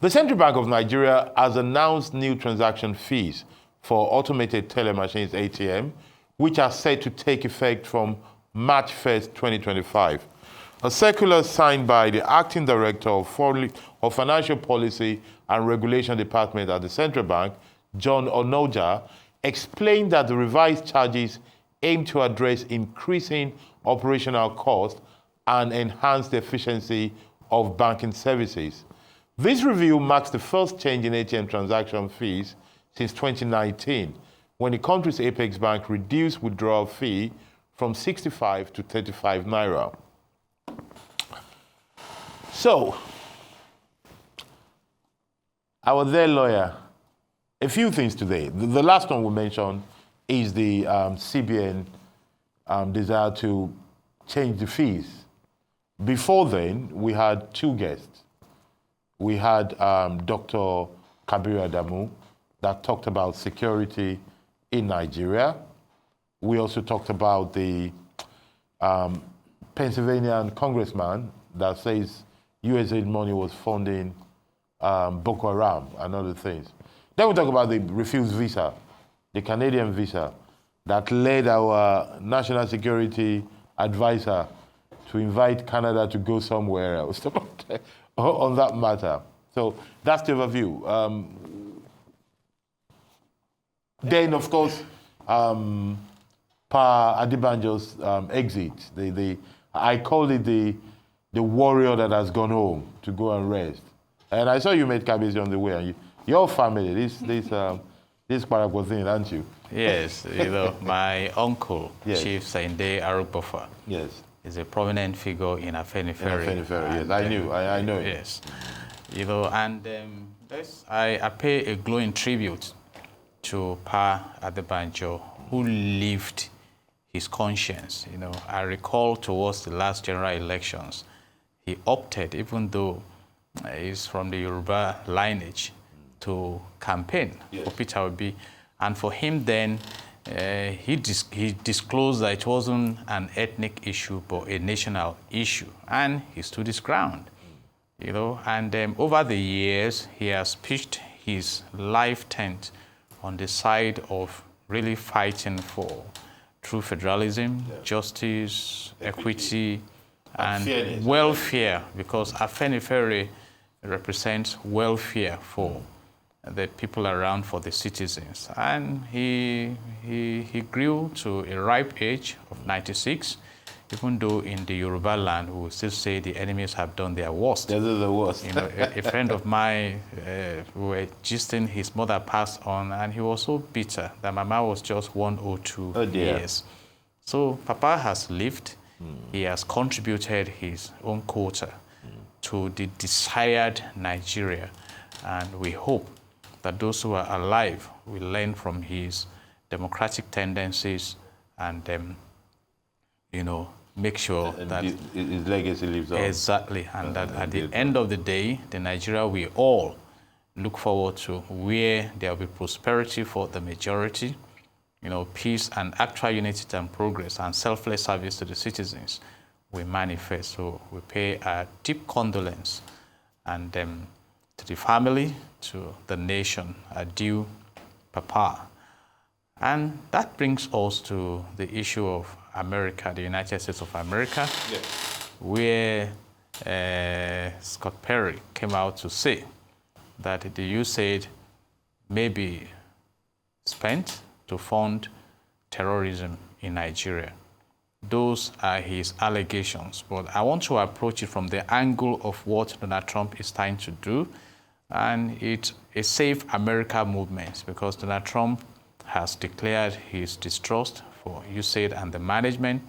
The Central Bank of Nigeria has announced new transaction fees for automated teller machines ATM, which are set to take effect from March 1st, 2025. A circular signed by the Acting Director of Financial Policy and Regulation Department at the Central Bank, John Onoja, explained that the revised charges aim to address increasing operational costs and enhance the efficiency of banking services. This review marks the first change in ATM transaction fees since 2019, when the country's apex bank reduced withdrawal fee from 65 to 35 naira. So, our their lawyer, a few things today. The last one we mentioned is the CBN desire to change the fees. Before then, we had two guests. We had Dr. Kabir Adamu that talked about security in Nigeria. We also talked about the Pennsylvanian congressman that says USAID money was funding Boko Haram and other things. Then we talk about the refused visa, the Canadian visa, that led our national security advisor to invite Canada to go somewhere else on that matter. So that's the overview. Then, of course, Adebanjo's exit. I call it the warrior that has gone home to go and rest. And I saw you made cabbage on the way. And your family, this Paraguay thing, aren't you? Yes, my uncle, yes. Chief Sainde Arukbofa, yes, is a prominent figure in Afenifere. Yes, I knew. I know. Yes, I pay a glowing tribute to Pa Adebanjo, who lived his conscience. I recall towards the last general elections, he opted, even though he's from the Yoruba lineage, to campaign for Peter Obi. And for him then, he disclosed that it wasn't an ethnic issue, but a national issue. And he stood his ground, And over the years, he has pitched his life tent on the side of really fighting for true federalism, justice, equity, and fairness, welfare, because Afenifere represents welfare for the people around, for the citizens. And he grew to a ripe age of 96, even though in the Yoruba land, we will still say the enemies have done their worst. They're the worst. A friend of mine, we were gisting, his mother passed on, and he was so bitter that Mama was just 102 years. So Papa has lived. He has contributed his own quota to the desired Nigeria. And we hope that those who are alive will learn from his democratic tendencies and, make sure that his legacy lives on. Exactly. And that at the end of the day, the Nigeria we all look forward to, where there will be prosperity for the majority, peace and actual unity and progress and selfless service to the citizens we manifest. So we pay a deep condolence and to the family, to the nation, adieu, Papa. And that brings us to the issue of America, the United States of America, where Scott Perry came out to say that the USAID may be spent to fund terrorism in Nigeria. Those are his allegations, but I want to approach it from the angle of what Donald Trump is trying to do, and it's a Save America movement, because Donald Trump has declared his distrust for USAID and the management,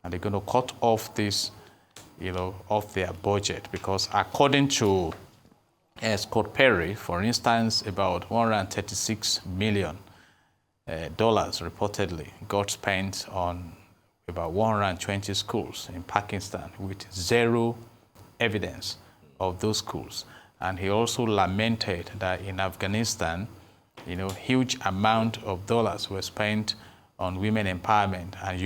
and they're going to cut off this, off their budget, because according to Scott Perry, for instance, about $136 million reportedly got spent on about 120 schools in Pakistan with zero evidence of those schools. And he also lamented that in Afghanistan, huge amount of dollars were spent on women empowerment. And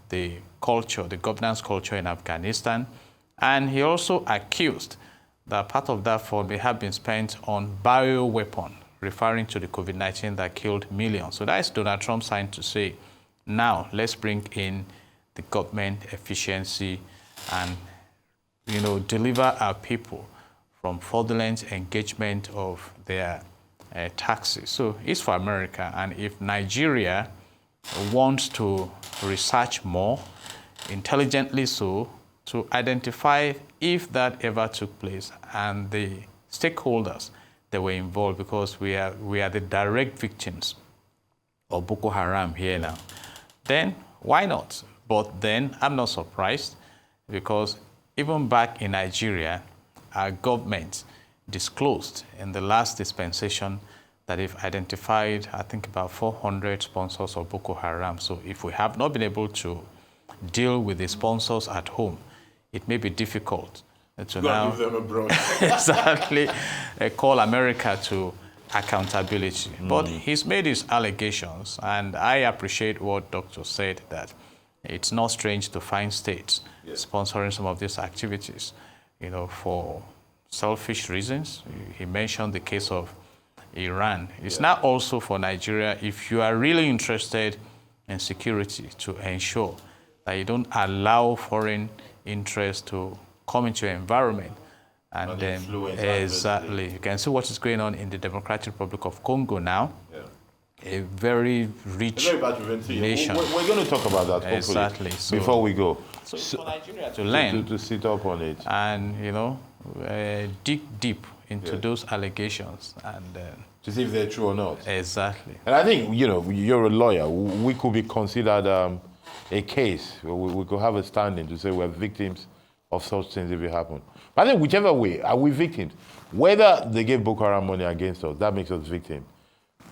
the culture, the governance culture in Afghanistan. And he also accused that part of that fund may have been spent on bioweapon, referring to the COVID-19 that killed millions. So that's Donald Trump sign to say, now let's bring in the government efficiency and, deliver our people from fraudulent engagement of their taxes. So it's for America. And if Nigeria wants to research more, intelligently so, to identify if that ever took place and the stakeholders that were involved, because we are the direct victims of Boko Haram here now, then why not? But then I'm not surprised, because even back in Nigeria, our government disclosed in the last dispensation that they've identified, I think, about 400 sponsors of Boko Haram. So if we have not been able to deal with the sponsors at home, it may be difficult to now give them abroad. exactly call America to accountability. But he's made his allegations, and I appreciate what Doctor said, that it's not strange to find states sponsoring some of these activities, for selfish reasons. He mentioned the case of Iran. It's now also for Nigeria, if you are really interested in security, to ensure that you don't allow foreign interests to come into your environment. And then, exactly, you can see what is going on in the Democratic Republic of Congo now. A very rich nation. We're going to talk about that, hopefully, exactly. So, before we go. So for Nigeria to learn, to sit up on it, and dig deep into those allegations, and to see if they're true or not. Exactly. And I think you're a lawyer. We could be considered a case where we could have a standing to say we're victims of such things if it happen. But I think whichever way, are we victims? Whether they gave Boko Haram money against us, that makes us victims.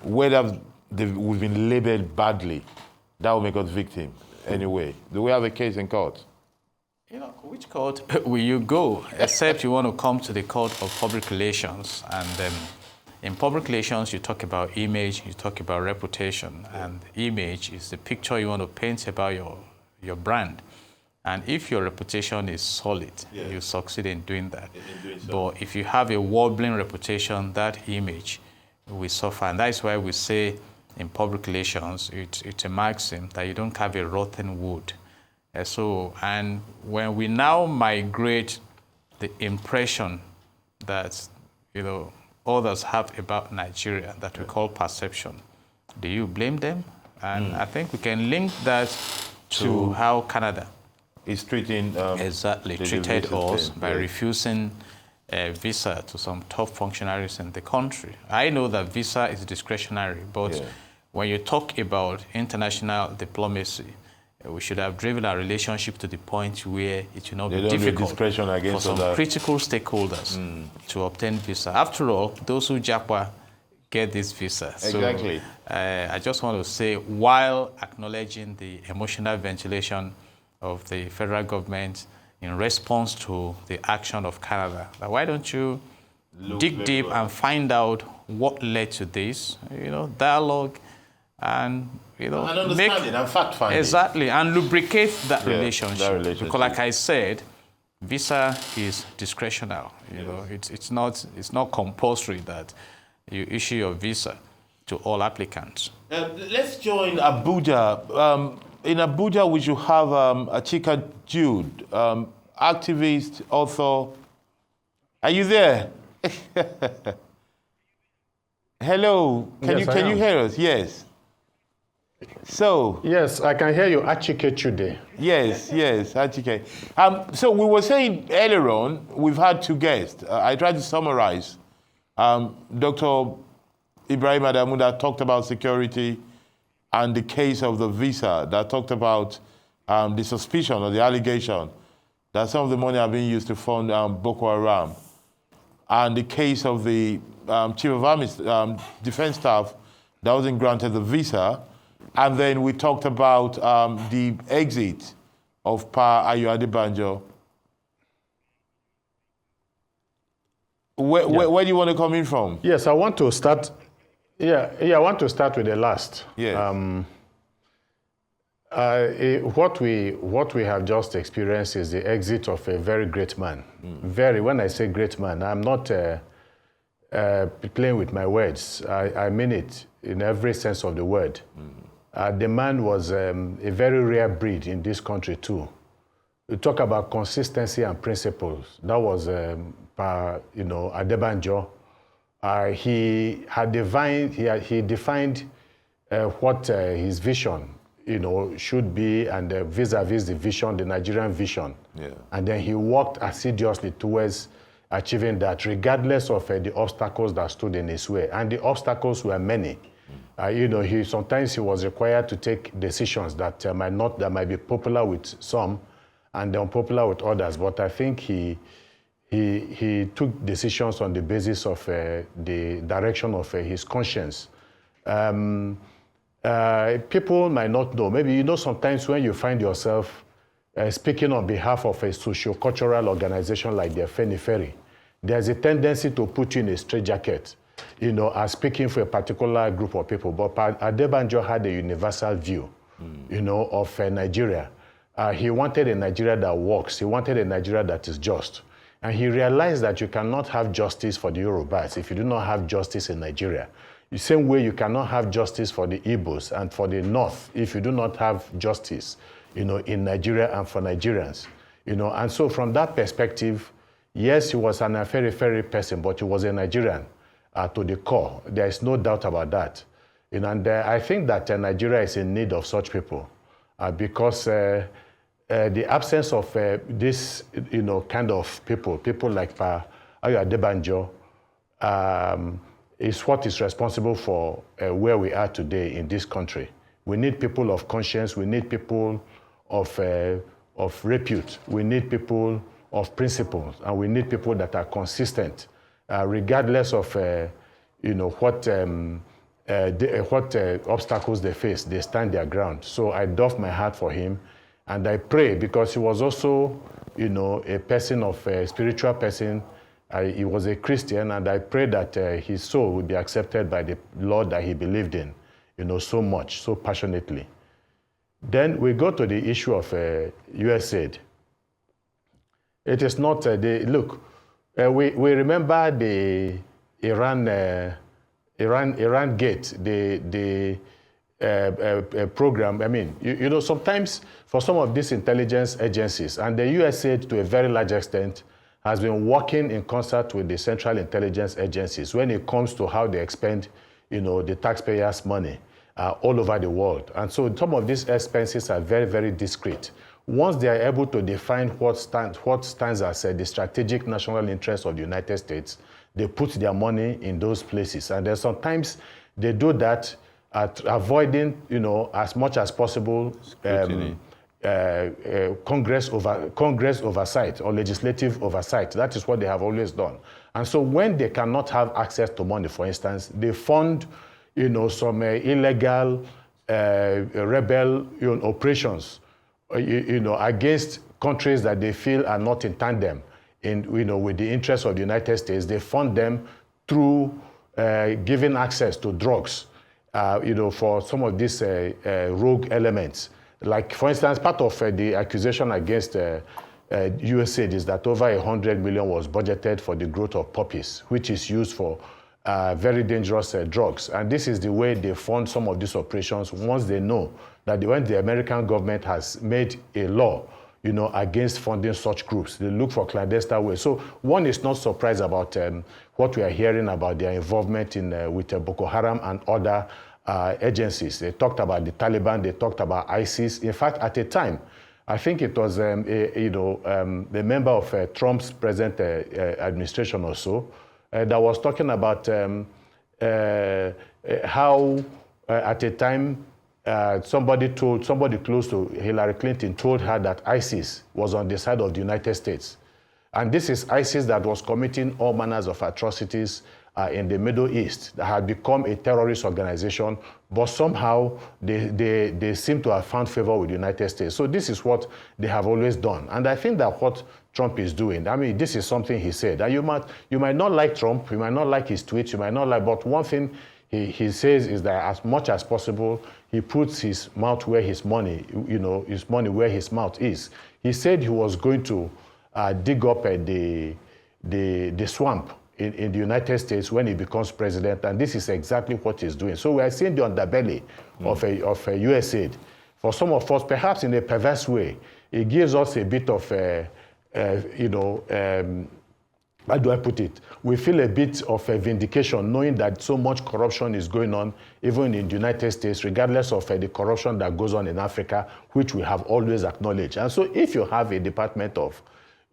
Whether we've been labeled badly, that will make us victims anyway. Do we have a case in court? Which court will you go? Except you want to come to the court of public relations. And then in public relations, you talk about image, you talk about reputation. And image is the picture you want to paint about your brand. And if your reputation is solid, you succeed in doing that. But if you have a wobbling reputation, that image will suffer. And that's why we say in public relations, it's a maxim that you don't have a rotten wood. And when we now migrate the impression that others have about Nigeria that we call perception, do you blame them? And I think we can link that to how Canada is treating treated us by refusing a visa to some top functionaries in the country. I know that visa is discretionary, but when you talk about international diplomacy, we should have driven our relationship to the point where it will not be difficult for some critical stakeholders to obtain visa. After all, those who japa get this visa. Exactly. So, I just want to say, while acknowledging the emotional ventilation of the federal government in response to the action of Canada, why don't you dig deep and find out what led to this, dialogue, and and understanding and fact-finding. Exactly, and lubricate that relationship. Because, like I said, visa is discretional. It's not compulsory that you issue your visa to all applicants. Let's join Abuja. In Abuja, we should have Achike Jude, activist, author. Are you there? Hello. Can you hear us? Yes. So. Yes, I can hear you, Achike Chude. Yes, Achike. So we were saying earlier on, we've had two guests. I tried to summarize. Dr. Ibrahim Adamu that talked about security, and the case of the visa that talked about the suspicion or the allegation that some of the money are being used to fund Boko Haram, and the case of the Chief of Army Defense Staff that wasn't granted the visa. And then we talked about the exit of Ayo Adebanjo. Where do you want to come in from? Yes, I want to start. I want to start with the last. Yes. What we have just experienced is the exit of a very great man. When I say great man, I'm not playing with my words. I mean it in every sense of the word. The man was a very rare breed in this country too. We talk about consistency and principles. That was, Adebanjo. He defined what his vision, should be, and vis-a-vis the vision, the Nigerian vision. Yeah. And then he worked assiduously towards achieving that, regardless of the obstacles that stood in his way. And the obstacles were many. Sometimes he was required to take decisions that might be popular with some and unpopular with others. But I think he took decisions on the basis of the direction of his conscience. People might not know. Maybe, sometimes when you find yourself speaking on behalf of a socio-cultural organization like the Afenifere, there's a tendency to put you in a straitjacket, as speaking for a particular group of people. But Adebanjo had a universal view, of Nigeria. He wanted a Nigeria that works. He wanted a Nigeria that is just. And he realized that you cannot have justice for the Yorubas if you do not have justice in Nigeria. The same way you cannot have justice for the Igbos and for the North if you do not have justice, in Nigeria and for Nigerians. And so from that perspective, yes, he was an Afenifere person, but he was a Nigerian to the core. There is no doubt about that. And I think that Nigeria is in need of such people because the absence of this, kind of people like Ayo Adebanjo, is what is responsible for where we are today in this country. We need people of conscience. We need people of repute. We need people of principles, and we need people that are consistent, regardless of what obstacles they face. They stand their ground. So I doff my hat for him, and I pray because he was also, a person of a spiritual person. He was a Christian, and I pray that his soul would be accepted by the Lord that he believed in, so much, so passionately. Then we go to the issue of USAID. It is not we remember the Iran Gate, the program. I mean, sometimes for some of these intelligence agencies, and the USAID to a very large extent has been working in concert with the central intelligence agencies when it comes to how they expend, the taxpayers' money all over the world. And so some of these expenses are very, very discreet. Once they are able to define what stands as the strategic national interest of the United States, they put their money in those places. And then sometimes they do that at avoiding, as much as possible, Congress oversight or legislative oversight. That is what they have always done. And so when they cannot have access to money, for instance, they fund, some illegal rebel operations, against countries that they feel are not in tandem with the interests of the United States. They fund them through giving access to drugs, for some of these rogue elements. Like, for instance, part of the accusation against USAID is that over 100 million was budgeted for the growth of poppies, which is used for very dangerous drugs. And this is the way they fund some of these operations once they know that when the American government has made a law, against funding such groups, they look for clandestine ways. So one is not surprised about what we are hearing about their involvement with Boko Haram and other agencies. They talked about the Taliban, they talked about ISIS. In fact, at a time, I think it was a member of Trump's present administration or so that was talking about how at a time somebody close to Hillary Clinton told her that ISIS was on the side of the United States. And this is ISIS that was committing all manners of atrocities in the Middle East, that had become a terrorist organization, but somehow they seem to have found favor with the United States. So this is what they have always done. And I think that what Trump is doing, I mean, this is something he said. And you might not like Trump, you might not like his tweets, you might not like, but one thing he says is that as much as possible, he puts his mouth where his money, his money where his mouth is. He said he was going to dig up the swamp in the United States when he becomes president, and this is exactly what he's doing. So we are seeing the underbelly of a USAID. For some of us, perhaps in a perverse way, it gives us a bit of, how do I put it? We feel a bit of a vindication knowing that so much corruption is going on, even in the United States, regardless of the corruption that goes on in Africa, which we have always acknowledged. And so if you have a department of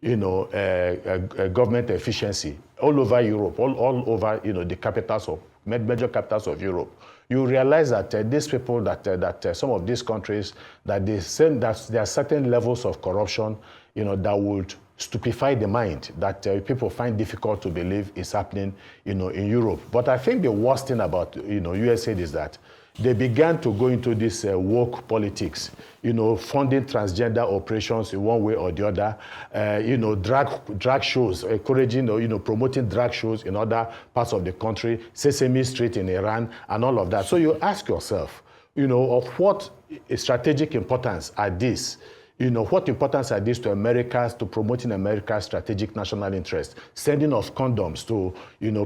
government efficiency all over Europe, all over the capitals of major capitals of Europe, you realize that these people, that some of these countries, that they say that there are certain levels of corruption, that would stupefy the mind, that people find difficult to believe is happening, in Europe. But I think the worst thing about USAID is that they began to go into this woke politics, funding transgender operations in one way or the other, drag shows, encouraging, promoting drag shows in other parts of the country, Sesame Street in Iran, and all of that. So you ask yourself, of what strategic importance are these? What importance are these to America's, to promoting America's strategic national interest, sending of condoms to,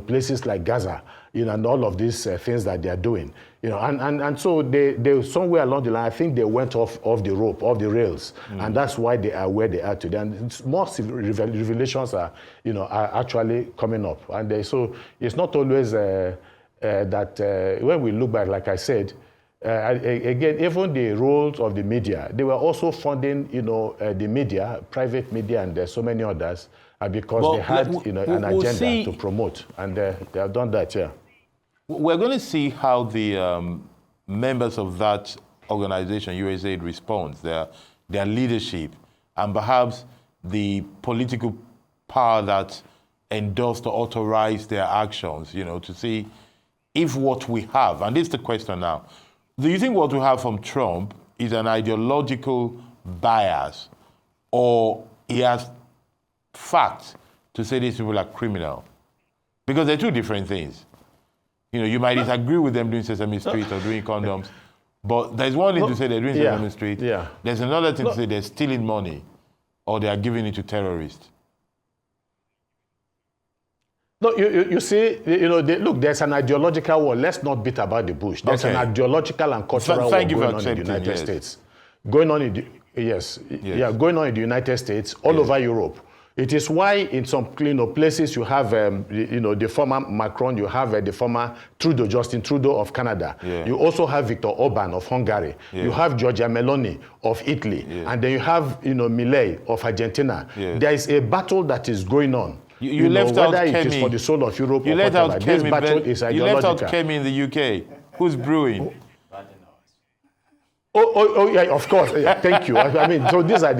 places like Gaza, and all of these things that they are doing, and so they somewhere along the line, I think they went off the rope, off the rails, and that's why they are where they are today. And more revelations are, are actually coming up, and so it's not always that when we look back, like I said. Again, even the roles of the media, they were also funding, the media, private media, and so many others, because they had, an agenda to promote, and they have done that, yeah. We're going to see how the members of that organization, USAID, responds, their leadership, and perhaps the political power that endorsed or authorized their actions, to see if what we have, and this is the question now, do you think what we have from Trump is an ideological bias, or he has facts to say these people are criminal? Because they're two different things. You might disagree with them doing Sesame Street or doing condoms, but there's one thing to say they're doing Sesame Street. Yeah. There's another thing to say they're stealing money or they are giving it to terrorists. No, you see, look, there's an ideological war. Let's not beat about the bush. There's an ideological and cultural war going on in the United States. Going on in the, going on in the United States, all over Europe. It is why in some places you have, the former Macron, you have the former Trudeau, Justin Trudeau of Canada. Yeah. You also have Viktor Orban of Hungary. Yeah. You have Giorgia Meloni of Italy. Yeah. And then you have, Milei of Argentina. Yeah. There is a battle that is going on. You left out whether Kemi. it is for the soul of Europe you or left whatever. Out This Kemi, battle is ideological. You left out Kemi in the UK. Who's brewing? Yeah, of course. Yeah, thank you. I mean, so these are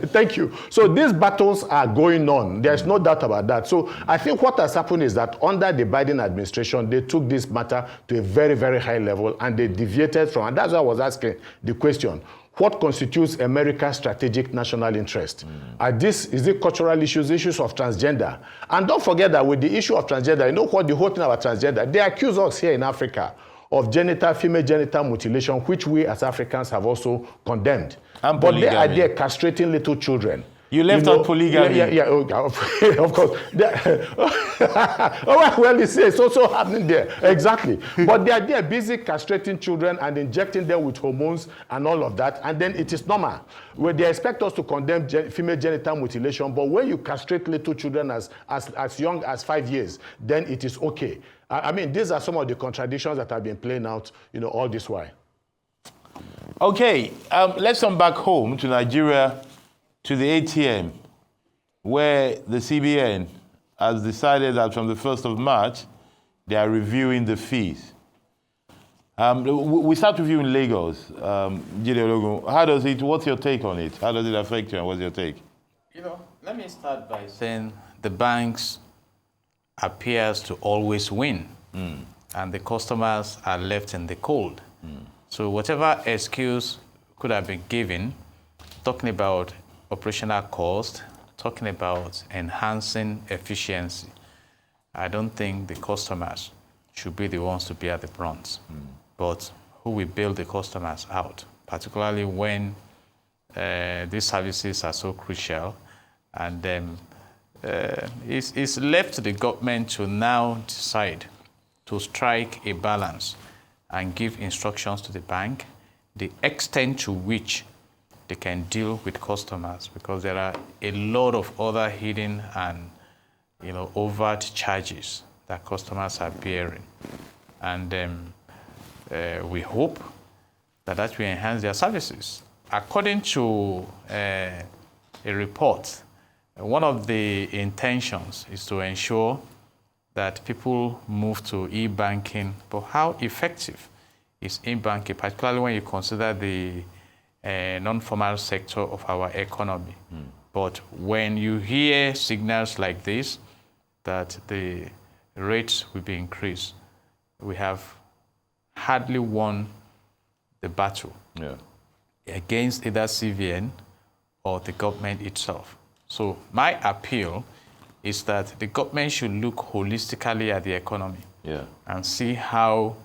thank you. So these battles are going on. There's no doubt about that. So I think what has happened is that under the Biden administration, they took this matter to a very, very high level, and they deviated from, and that's why I was asking the question, what constitutes America's strategic national interest? Is it cultural issues of transgender? And don't forget that with the issue of transgender, you know what the whole thing about transgender, they accuse us here in Africa of female genital mutilation, which we as Africans have also condemned. And but they are there castrating little children. You left out polygamy. Yeah, of course. Well, it's also happening there. Exactly. But they are there busy castrating children and injecting them with hormones and all of that. And then it is normal. Where they expect us to condemn female genital mutilation, but when you castrate little children as young as 5 years, then it is okay. I mean, these are some of the contradictions that have been playing out, all this while. Okay, let's come back home to Nigeria, to the ATM, where the CBN has decided that from the 1st of March, they are reviewing the fees. We start with you in Lagos, Jide Ologun. What's your take on it? How does it affect you, and what's your take? Let me start by saying the banks appears to always win, and the customers are left in the cold. So whatever excuse could have been given, talking about operational cost, talking about enhancing efficiency, I don't think the customers should be the ones to bear the brunt. But who will bail the customers out, particularly when these services are so crucial, and it's left to the government to now decide to strike a balance and give instructions to the bank, the extent to which they can deal with customers, because there are a lot of other hidden and overt charges that customers are bearing. And we hope that will enhance their services. According to a report, one of the intentions is to ensure that people move to e-banking. But how effective is e-banking, particularly when you consider the non-formal sector of our economy? But when you hear signals like this, that the rates will be increased, we have hardly won the battle against either CVN or the government itself. So my appeal is that the government should look holistically at the economy and see how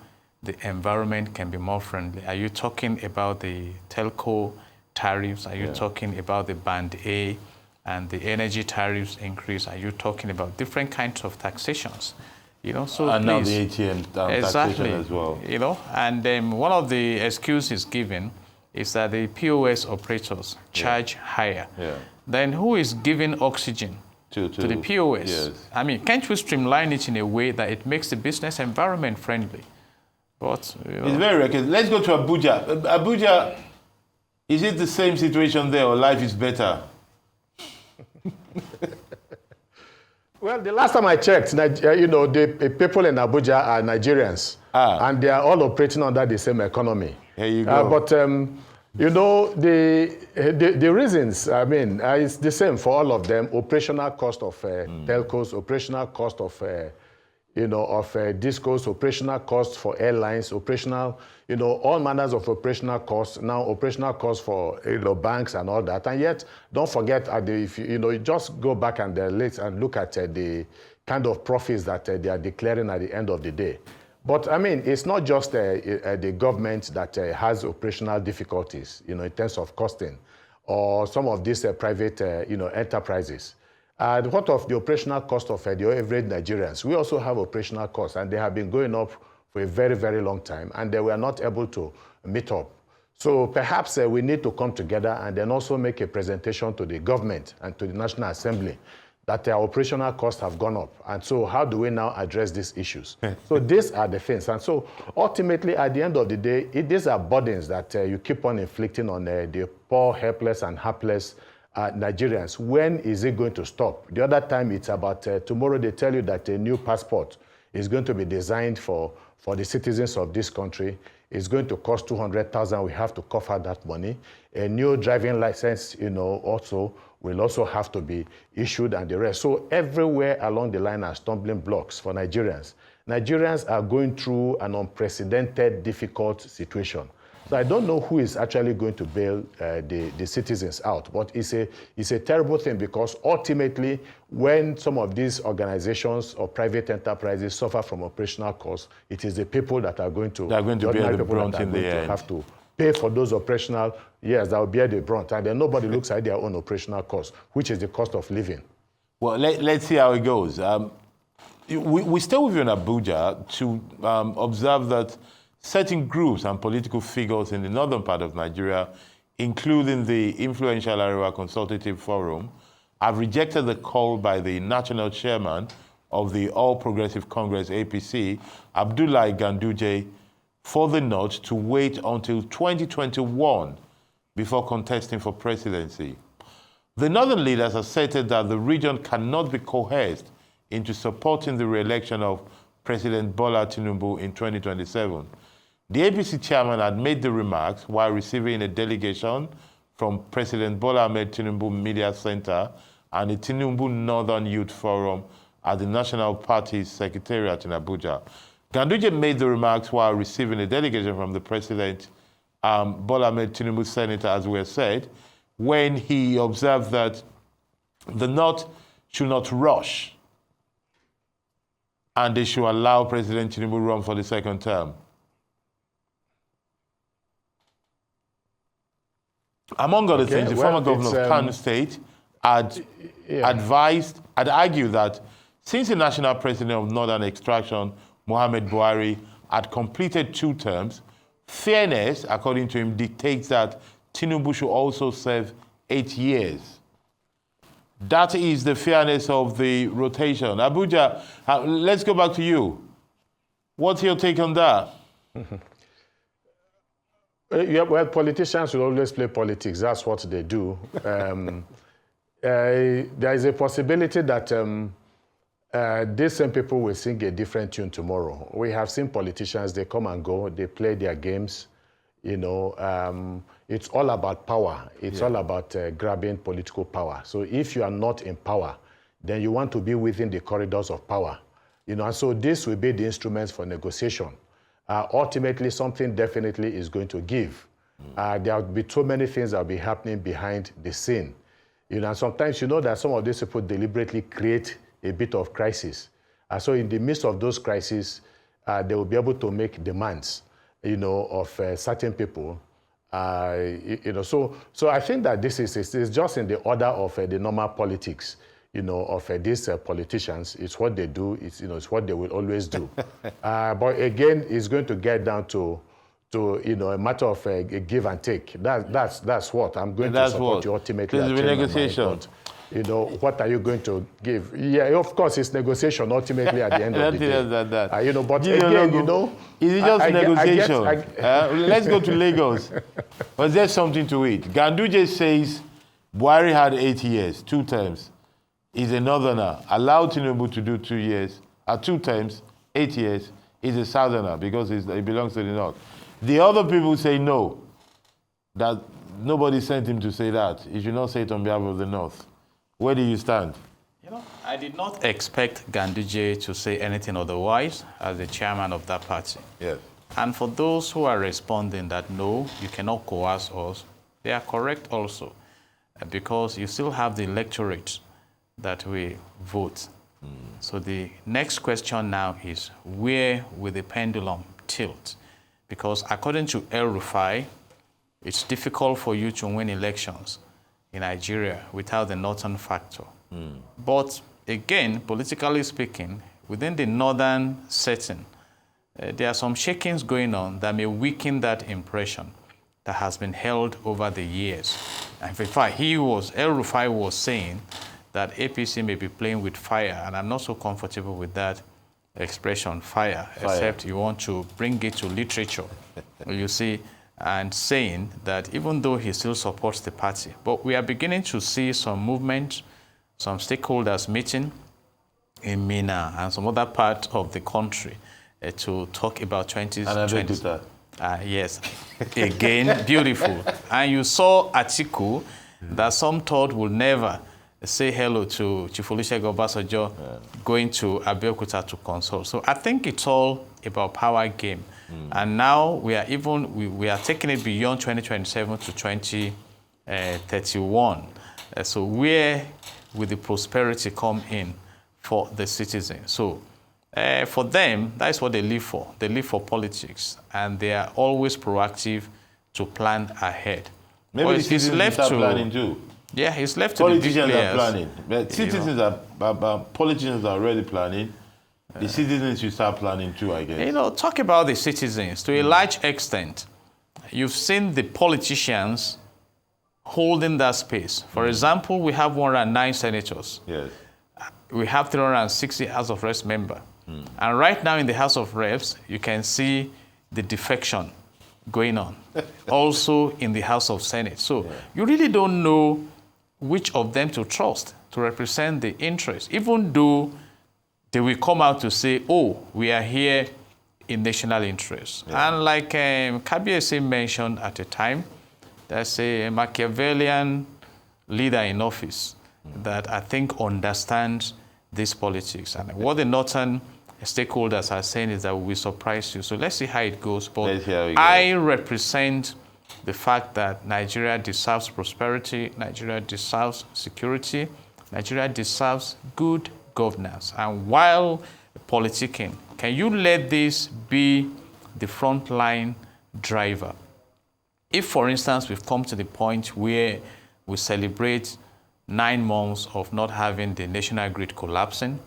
the environment can be more friendly. Are you talking about the telco tariffs? Are you talking about the band A and the energy tariffs increase? Are you talking about different kinds of taxations? So and please, now the ATM taxation as well. And one of the excuses given is that the POS operators charge higher. Then who is giving oxygen to the POS? Yes. I mean, can't we streamline it in a way that it makes the business environment friendly? But it's very reckless. Let's go to Abuja. Abuja, is it the same situation there, or life is better? Well, the last time I checked, the people in Abuja are Nigerians, and they are all operating under the same economy. Here you go. But the reasons, it's the same for all of them. Operational cost of telcos, operational cost of discourse, operational costs for airlines, operational, all manners of operational costs, now operational costs for, banks and all that. And yet, don't forget, if you just go back and look at the kind of profits that they are declaring at the end of the day. But, it's not just the government that has operational difficulties, in terms of costing, or some of these private, enterprises. And what of the operational cost of the average Nigerians? We also have operational costs, and they have been going up for a very, very long time, and they were not able to meet up. So perhaps we need to come together and then also make a presentation to the government and to the National Assembly that our operational costs have gone up. And so how do we now address these issues? So these are the things. And so ultimately, at the end of the day, these are burdens that you keep on inflicting on the poor, helpless, and hapless Nigerians. When is it going to stop? The other time, it's about tomorrow they tell you that a new passport is going to be designed for the citizens of this country. It's going to cost 200,000. We have to cover that money. A new driving license, also will also have to be issued, and the rest. So everywhere along the line are stumbling blocks for Nigerians. Nigerians are going through an unprecedented, difficult situation. So I don't know who is actually going to bail the citizens out, but it's a terrible thing, because ultimately, when some of these organizations or private enterprises suffer from operational costs, it is the people that are going to bear the brunt in the end. Have to pay for those operational, that will bear the brunt, and then nobody looks at their own operational cost, which is the cost of living. Well, let's see how it goes. We stay with you in Abuja to observe that certain groups and political figures in the northern part of Nigeria, including the influential Arewa Consultative Forum, have rejected the call by the national chairman of the All Progressive Congress, APC, Abdullahi Ganduje, for the North to wait until 2021 before contesting for presidency. The northern leaders asserted that the region cannot be coerced into supporting the re-election of President Bola Tinubu in 2027. The APC chairman had made the remarks while receiving a delegation from President Bola Ahmed Tinubu Media Center and the Tinubu Northern Youth Forum at the National Party's Secretariat in Abuja. Ganduje made the remarks while receiving a delegation from the President Bola Ahmed Tinubu Senator, as we have said, when he observed that the North should not rush and they should allow President Tinubu run for the second term. Among other things, the former governor of Kano State had argued that since the national president of Northern extraction, Muhammad Buhari, had completed 2 terms, fairness, according to him, dictates that Tinubu should also serve 8 years. That is the fairness of the rotation. Abuja, let's go back to you. What's your take on that? Yeah, well, politicians will always play politics. That's what they do. There is a possibility that these same people will sing a different tune tomorrow. We have seen politicians, they come and go, they play their games. You know, it's all about power. It's all about grabbing political power. So if you are not in power, then you want to be within the corridors of power. You know, and so this will be the instruments for negotiation. Ultimately, something definitely is going to give. There will be too many things that will be happening behind the scene. You know, and sometimes you know that some of these people deliberately create a bit of crisis. So in the midst of those crises, they will be able to make demands, you know, of certain people. You know, so I think that this is just in the order of the normal politics, you know, of these politicians. It's what they do. It's, you know, it's what they will always do. But again, it's going to get down to you know, a matter of a give and take. That's what I'm going to support you ultimately. There's a negotiation. You know, what are you going to give? Yeah, of course, it's negotiation ultimately at the end of the day. You know, but again, you know, is it just negotiation? Let's go to Lagos. Was there something to it? Ganduje says Buhari had 8 years, 2 terms. He's a northerner. Allow Tinubu to do 2 years, 2 terms, 8 years. He's a southerner because he belongs to the north. The other people say no, that nobody sent him to say that. He should not say it on behalf of the north. Where do you stand? You know, I did not expect Ganduje to say anything otherwise as the chairman of that party. Yes. And for those who are responding that no, you cannot coerce us, they are correct also, because you still have the electorate that we vote. So the next question now is, where will the pendulum tilt? Because according to El Rufai, it's difficult for you to win elections in Nigeria without the northern factor. But again, politically speaking, within the northern setting, there are some shakings going on that may weaken that impression that has been held over the years. And in fact, El Rufai was saying that APC may be playing with fire, and I'm not so comfortable with that expression, fire, except you want to bring it to literature, you see, and saying that even though he still supports the party, but we are beginning to see some movement, some stakeholders meeting in Mina and some other part of the country to talk about 2020. Yes, again, beautiful. And you saw Achike that some thought would never say hello to Chief Olusegun Obasanjo going to Abeokuta to consult. So I think it's all about power game. And now we are taking it beyond 2027 to 2031. So where will the prosperity come in for the citizens? So for them, that's what they live for. They live for politics, and they are always proactive to plan ahead. Maybe the citizens start planning too. Yeah, he's left to politicians are planning. But citizens politicians are already planning. The citizens should start planning too, I guess. You know, talk about the citizens. To a large extent, you've seen the politicians holding that space. For example, we have 109 senators. Yes. We have 360 House of Reps members. And right now in the House of Reps, you can see the defection going on. Also in the House of Senate. So you really don't know which of them to trust to represent the interest, even though they will come out to say, oh, we are here in national interest. And like Kabiyesi mentioned at the time, there's a Machiavellian leader in office that I think understands this politics. And what the northern stakeholders are saying is that we will surprise you. So let's see how it goes. But I represent the fact that Nigeria deserves prosperity, Nigeria deserves security, Nigeria deserves good governance. And while politicking. Can you let this be the frontline driver? If, for instance, we've come to the point where we celebrate 9 months of not having the national grid collapsing,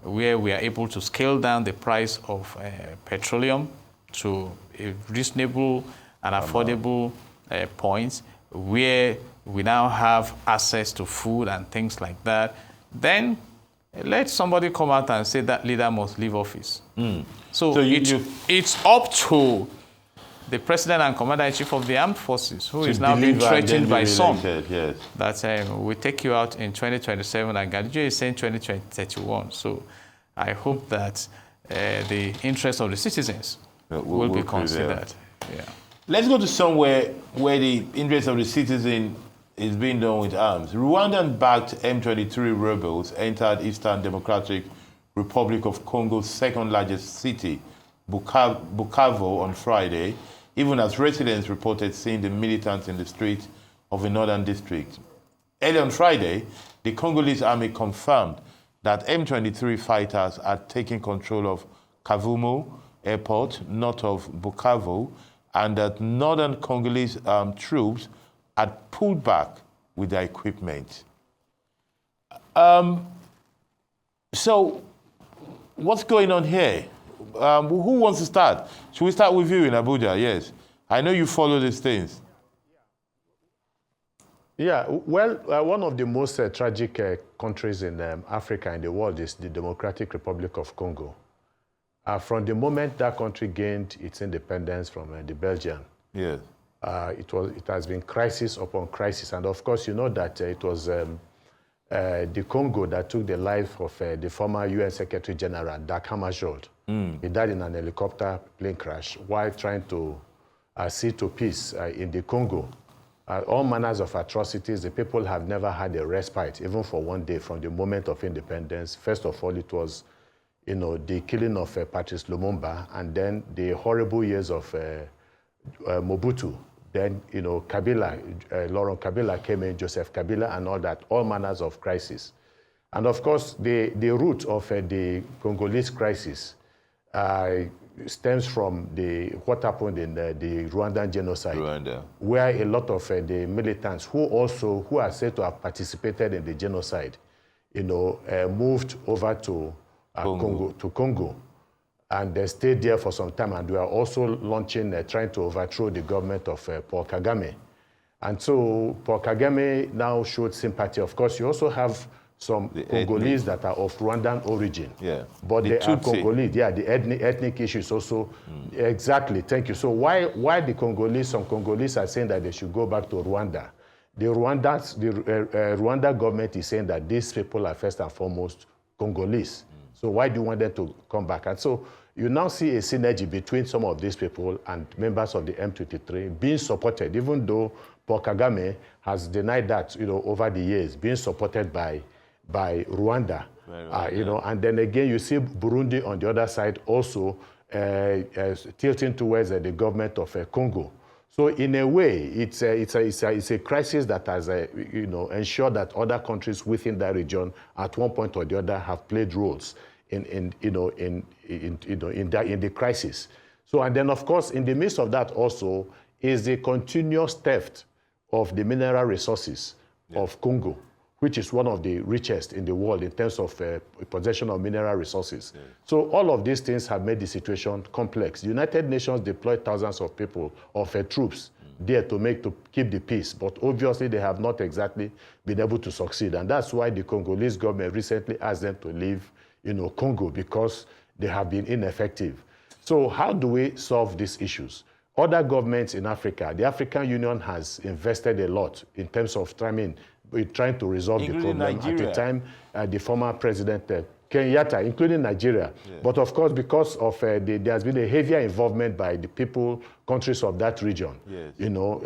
where we are able to scale down the price of petroleum to a reasonable and affordable point, where we now have access to food and things like that, then let somebody come out and say that leader must leave office. So it's up to the president and commander-in-chief of the armed forces, who is now being threatened by some, that we take you out in 2027, and Gadijo is saying 2031. So I hope that the interests of the citizens will be considered. Yeah. Let's go to somewhere where the interest of the citizen is being done with arms. Rwandan-backed M23 rebels entered Eastern Democratic Republic of Congo's second largest city, Bukavu, on Friday, even as residents reported seeing the militants in the streets of the northern district. Early on Friday, the Congolese army confirmed that M23 fighters had taken control of Kavumu airport, north of Bukavu, and that northern Congolese troops had pulled back with their equipment. So, what's going on here? Who wants to start? Should we start with you in Abuja? Yes. I know you follow these things. Yeah, well, one of the most tragic countries in Africa and the world is the Democratic Republic of Congo. From the moment that country gained its independence from the Belgians, yes, it has been crisis upon crisis. And of course, you know that it was the Congo that took the life of the former UN Secretary General, Dag Hammarskjöld. He died in an helicopter plane crash while trying to see to peace in the Congo. All manners of atrocities, the people have never had a respite, even for one day from the moment of independence. First of all, it was, you know, the killing of Patrice Lumumba, and then the horrible years of Mobutu. Then, you know, Kabila, Laurent Kabila came in, Joseph Kabila, and all that, all manners of crisis. And of course, the root of the Congolese crisis stems from what happened in the Rwandan genocide, where a lot of the militants who are said to have participated in the genocide, you know, moved over to Congo, and they stayed there for some time, and we are also launching, trying to overthrow the government of Paul Kagame. And so Paul Kagame now showed sympathy. Of course, you also have some Congolese that are of Rwandan origin. Yeah. But they are Congolese. Yeah, the ethnic issues also. Exactly, thank you. So why some Congolese are saying that they should go back to Rwanda? The Rwanda government is saying that these people are first and foremost Congolese. So why do you want them to come back? And so you now see a synergy between some of these people and members of the M23 being supported, even though Paul Kagame has denied that, you know, over the years, being supported by Rwanda. You know, and then again, you see Burundi on the other side also tilting towards the government of Congo. So in a way, it's a crisis that has, you know, ensured that other countries within that region, at one point or the other, have played roles in the crisis. So, and then of course, in the midst of that also is the continuous theft of the mineral resources of Congo, which is one of the richest in the world in terms of possession of mineral resources. So all of these things have made the situation complex. The United Nations deployed thousands of people, of troops there to keep the peace, but obviously they have not exactly been able to succeed. And that's why the Congolese government recently asked them to leave, you know, Congo, because they have been ineffective. So how do we solve these issues? Other governments in Africa, the African Union has invested a lot in terms of trying to resolve the problem. Nigeria. At the time, the former president Kenyatta, including Nigeria. But of course, because of there's been a heavier involvement by the countries of that region. You know,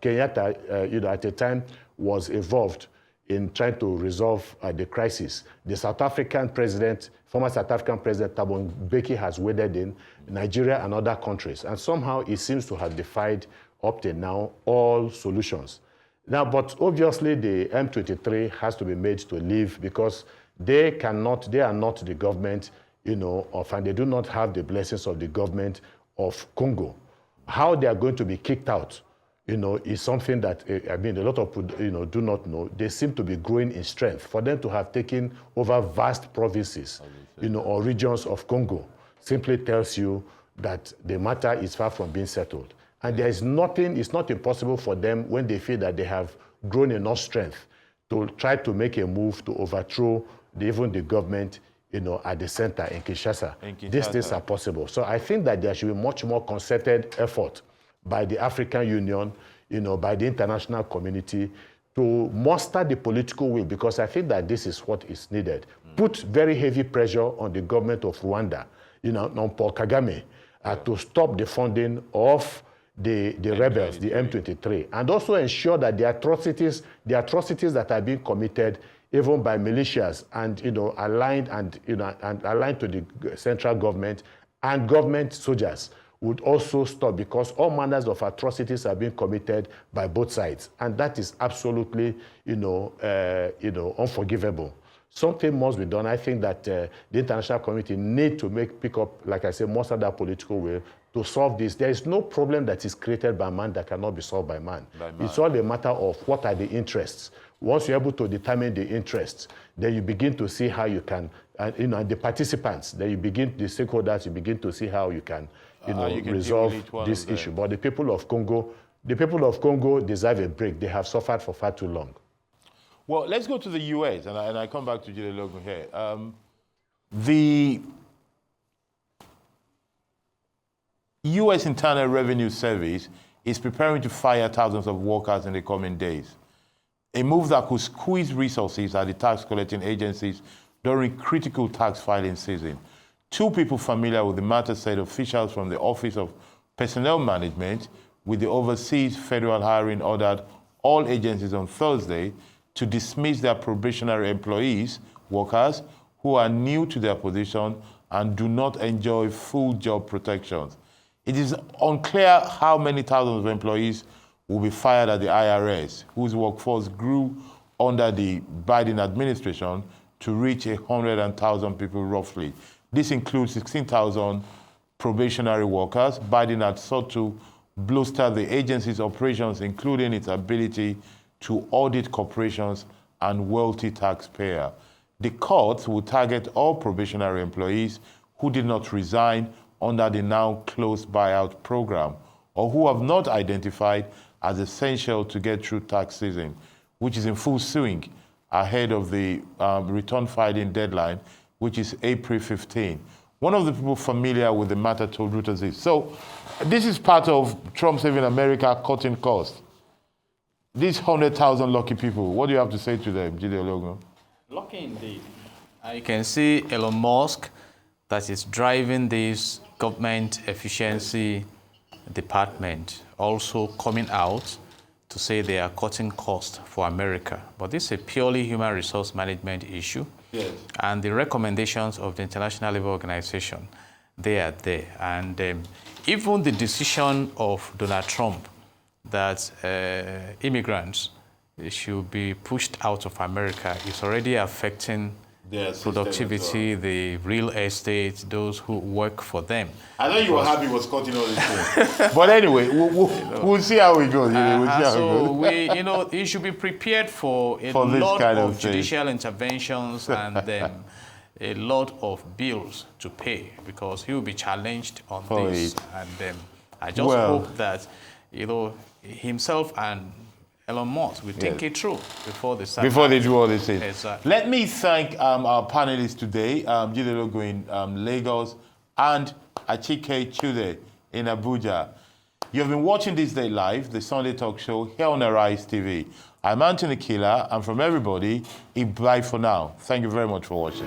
Kenyatta, you know, at the time was involved in trying to resolve the crisis. The South African president, former South African President Thabo Mbeki, has waded in Nigeria and other countries, and somehow it seems to have defied up to now all solutions. Now, but obviously the M23 has to be made to leave, because they are not the government, and they do not have the blessings of the government of Congo. How they are going to be kicked out, is something that, a lot of people, do not know. They seem to be growing in strength. For them to have taken over vast provinces, or regions of Congo, simply tells you that the matter is far from being settled. And there is nothing, it's not impossible for them when they feel that they have grown enough strength to try to make a move to overthrow even the government, at the center in Kinshasa. These things are possible. So I think that there should be much more concerted effort by the African Union, by the international community to muster the political will, because I think that this is what is needed. Put very heavy pressure on the government of Rwanda, on Paul Kagame, to stop the funding of the rebels, the M23, and also ensure that the atrocities that are being committed, even by militias and aligned to the central government and government soldiers, would also stop, because all manners of atrocities are being committed by both sides, and that is absolutely unforgivable. Something must be done. I think that the international community need to pick up, like I said, most of that political will to solve this. There is no problem that is created by man that cannot be solved by man. It's all a matter of what are the interests. Once you're able to determine the interests, then you begin to see how you can, and the participants, then the stakeholders, you begin to see how you can, resolve this issue. But the people of Congo deserve a break. They have suffered for far too long. Well, let's go to the U.S., and I come back to Jide Ologun here. The U.S. Internal Revenue Service is preparing to fire thousands of workers in the coming days, a move that could squeeze resources at the tax collecting agencies during critical tax filing season. Two people familiar with the matter said officials from the Office of Personnel Management with the Overseas Federal Hiring ordered all agencies on Thursday to dismiss their probationary workers who are new to their position and do not enjoy full job protections. It is unclear how many thousands of employees will be fired at the IRS, whose workforce grew under the Biden administration to reach 100,000 people roughly. This includes 16,000 probationary workers. Biden had sought to bolster the agency's operations, including its ability to audit corporations and wealthy taxpayers. The court will target all probationary employees who did not resign under the now closed buyout program or who have not identified as essential to get through tax season, which is in full swing ahead of the return filing deadline, which is April 15. One of the people familiar with the matter told Reuters this. So this is part of Trump saving America, cutting costs. These 100,000 lucky people, what do you have to say to them, Jide Ologun? Lucky indeed. I can see Elon Musk that is driving this government efficiency department also coming out to say they are cutting costs for America. But this is a purely human resource management issue. Yes. And the recommendations of the International Labour Organization, they are there. And even the decision of Donald Trump that immigrants should be pushed out of America is already affecting productivity, the real estate, those who work for them. I know you were happy was cutting all these things. But anyway, we'll see how it goes. You should be prepared for a lot of judicial interventions and then a lot of bills to pay, because he will be challenged on this. And I just hope that, himself and Elon Musk will think it through before they start. Before they do all these things. Exactly. Let me thank our panelists today, Jide Ologun in Lagos and Achike Chude in Abuja. You've been watching This Day Live, the Sunday talk show here on Arise TV. I'm Anthony Killer, and from everybody, bye for now. Thank you very much for watching.